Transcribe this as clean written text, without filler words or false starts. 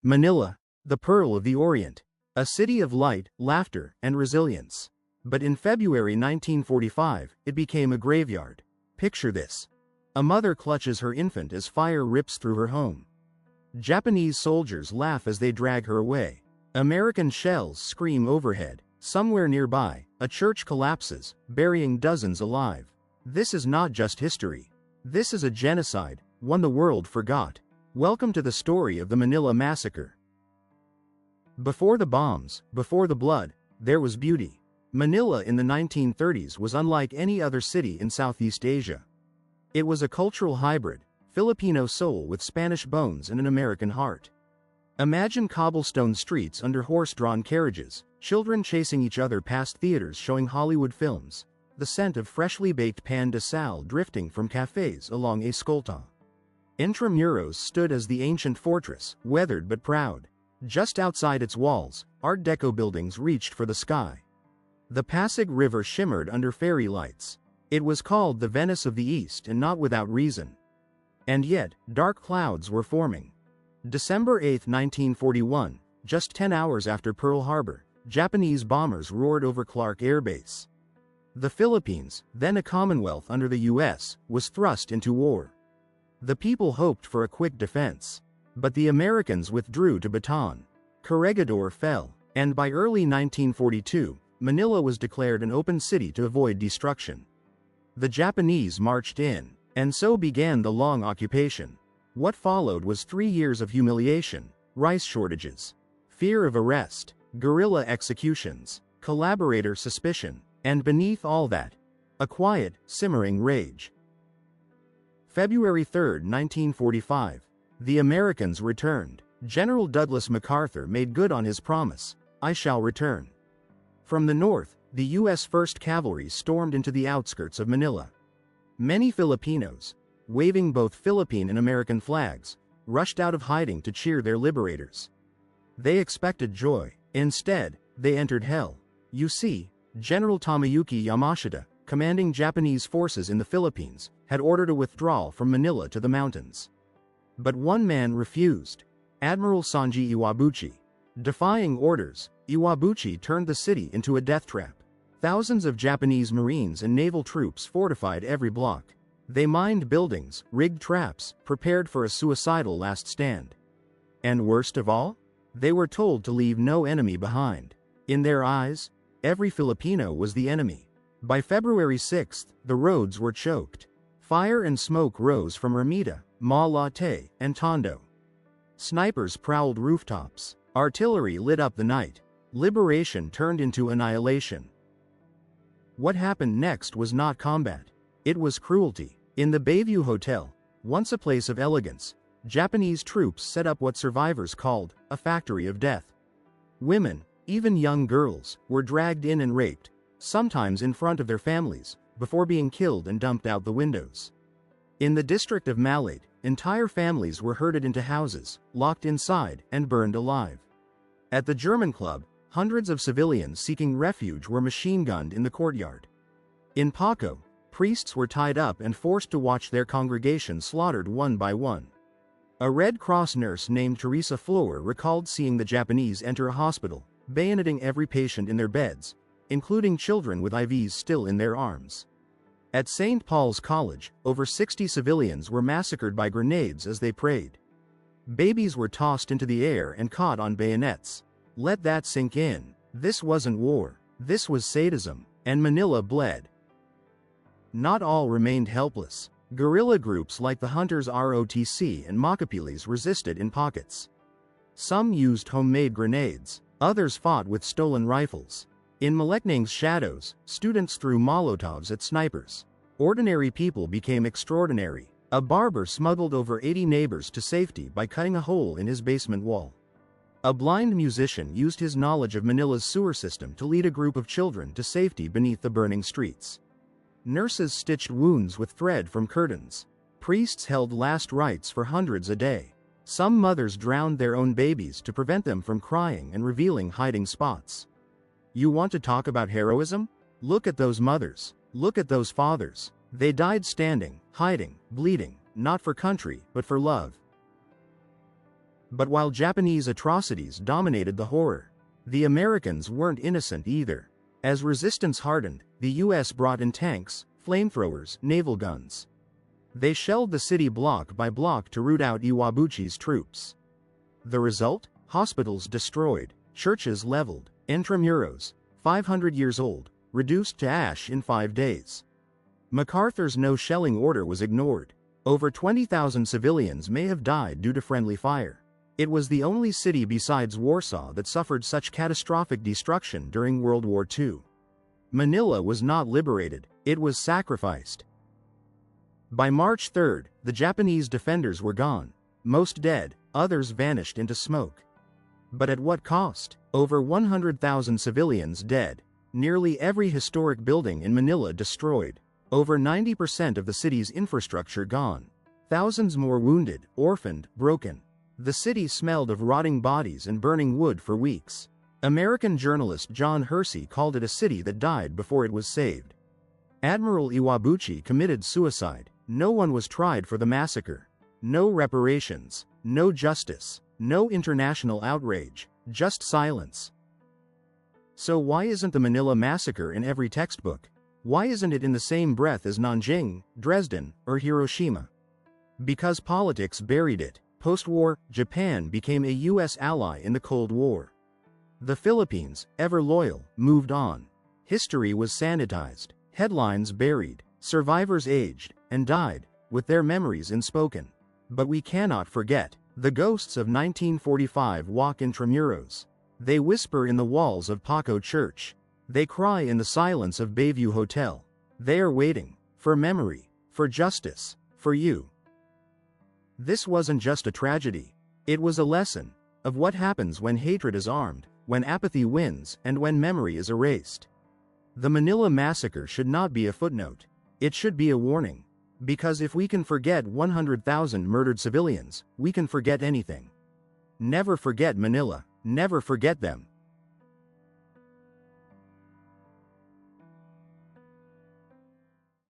Manila, the pearl of the Orient, a city of light, laughter, and resilience. But in February 1945, it became a graveyard. Picture this. A mother clutches her infant as fire rips through her home. Japanese soldiers laugh as they drag her away. American shells scream overhead. Somewhere nearby, a church collapses, burying dozens alive. This is not just history. This is a genocide, one the world forgot. Welcome to the story of the Manila Massacre. Before the bombs, before the blood, there was beauty. Manila in the 1930s was unlike any other city in Southeast Asia. It was a cultural hybrid, Filipino soul with Spanish bones and an American heart. Imagine cobblestone streets under horse-drawn carriages, children chasing each other past theaters showing Hollywood films, the scent of freshly baked pan de sal drifting from cafes along Escolta. Intramuros stood as the ancient fortress, weathered but proud. Just outside its walls, Art Deco buildings reached for the sky. The Pasig River shimmered under fairy lights. It was called the Venice of the East, and not without reason. And yet, dark clouds were forming. December 8, 1941, just 10 hours after Pearl Harbor, Japanese bombers roared over Clark Air Base. The Philippines, then a commonwealth under the U.S., was thrust into war. The people hoped for a quick defense. But the Americans withdrew to Bataan. Corregidor fell, and by early 1942, Manila was declared an open city to avoid destruction. The Japanese marched in, and so began the long occupation. What followed was 3 years of humiliation, rice shortages, fear of arrest, guerrilla executions, collaborator suspicion, and beneath all that, a quiet, simmering rage. February 3, 1945. The Americans returned. General Douglas MacArthur made good on his promise, "I shall return." From the north, the U.S. 1st Cavalry stormed into the outskirts of Manila. Many Filipinos, waving both Philippine and American flags, rushed out of hiding to cheer their liberators. They expected joy. Instead, they entered hell. You see, General Tomoyuki Yamashita, commanding Japanese forces in the Philippines, had ordered a withdrawal from Manila to the mountains. But one man refused, Admiral Sanji Iwabuchi. Defying orders, Iwabuchi turned the city into a death trap. Thousands of Japanese Marines and naval troops fortified every block. They mined buildings, rigged traps, prepared for a suicidal last stand. And worst of all, they were told to leave no enemy behind. In their eyes, every Filipino was the enemy. By February 6, the roads were choked. Fire and smoke rose from Ermita, Malate, and Tondo. Snipers prowled rooftops. Artillery lit up the night. Liberation turned into annihilation. What happened next was not combat. It was cruelty. In the Bayview Hotel, once a place of elegance, Japanese troops set up what survivors called a factory of death. Women, even young girls, were dragged in and raped, sometimes in front of their families, before being killed and dumped out the windows. In the district of Malate, entire families were herded into houses, locked inside, and burned alive. At the German club, hundreds of civilians seeking refuge were machine-gunned in the courtyard. In Paco, priests were tied up and forced to watch their congregation slaughtered one by one. A Red Cross nurse named Teresa Floor recalled seeing the Japanese enter a hospital, bayoneting every patient in their beds, including children with IVs still in their arms. At St. Paul's College, over 60 civilians were massacred by grenades as they prayed. Babies were tossed into the air and caught on bayonets. Let that sink in. This wasn't war. This was sadism, and Manila bled. Not all remained helpless. Guerrilla groups like the Hunters ROTC and Makapilis resisted in pockets. Some used homemade grenades, others fought with stolen rifles. In Maleknang's shadows, students threw Molotovs at snipers. Ordinary people became extraordinary. A barber smuggled over 80 neighbors to safety by cutting a hole in his basement wall. A blind musician used his knowledge of Manila's sewer system to lead a group of children to safety beneath the burning streets. Nurses stitched wounds with thread from curtains. Priests held last rites for hundreds a day. Some mothers drowned their own babies to prevent them from crying and revealing hiding spots. You want to talk about heroism? Look at those mothers. Look at those fathers. They died standing, hiding, bleeding, not for country, but for love. But while Japanese atrocities dominated the horror, the Americans weren't innocent either. As resistance hardened, the US brought in tanks, flamethrowers, naval guns. They shelled the city block by block to root out Iwabuchi's troops. The result? Hospitals destroyed, churches leveled, Intramuros, 500 years old, reduced to ash in 5 days. MacArthur's no-shelling order was ignored. Over 20,000 civilians may have died due to friendly fire. It was the only city besides Warsaw that suffered such catastrophic destruction during World War II. Manila was not liberated, it was sacrificed. By March 3, the Japanese defenders were gone, most dead, others vanished into smoke. But at what cost? Over 100,000 civilians dead, nearly every historic building in Manila destroyed, over 90% of the city's infrastructure gone, thousands more wounded, orphaned, broken. The city smelled of rotting bodies and burning wood for weeks. American journalist John Hersey called it a city that died before it was saved. Admiral Iwabuchi committed suicide. No one was tried for the massacre. No reparations, no justice, no international outrage, just silence. So why isn't the Manila Massacre in every textbook? Why isn't it in the same breath as Nanjing, Dresden, or Hiroshima? Because politics buried it. Post-war, Japan became a US ally in the Cold War. The Philippines, ever loyal, moved on. History was sanitized, headlines buried, survivors aged and died, with their memories unspoken. But we cannot forget, the ghosts of 1945 walk intramuros. They whisper in the walls of Paco Church. They cry in the silence of Bayview Hotel. They are waiting, for memory, for justice, for you. This wasn't just a tragedy. It was a lesson of what happens when hatred is armed, when apathy wins, and when memory is erased. The Manila Massacre should not be a footnote. It should be a warning. Because if we can forget 100,000 murdered civilians, we can forget anything. Never forget Manila. Never forget them.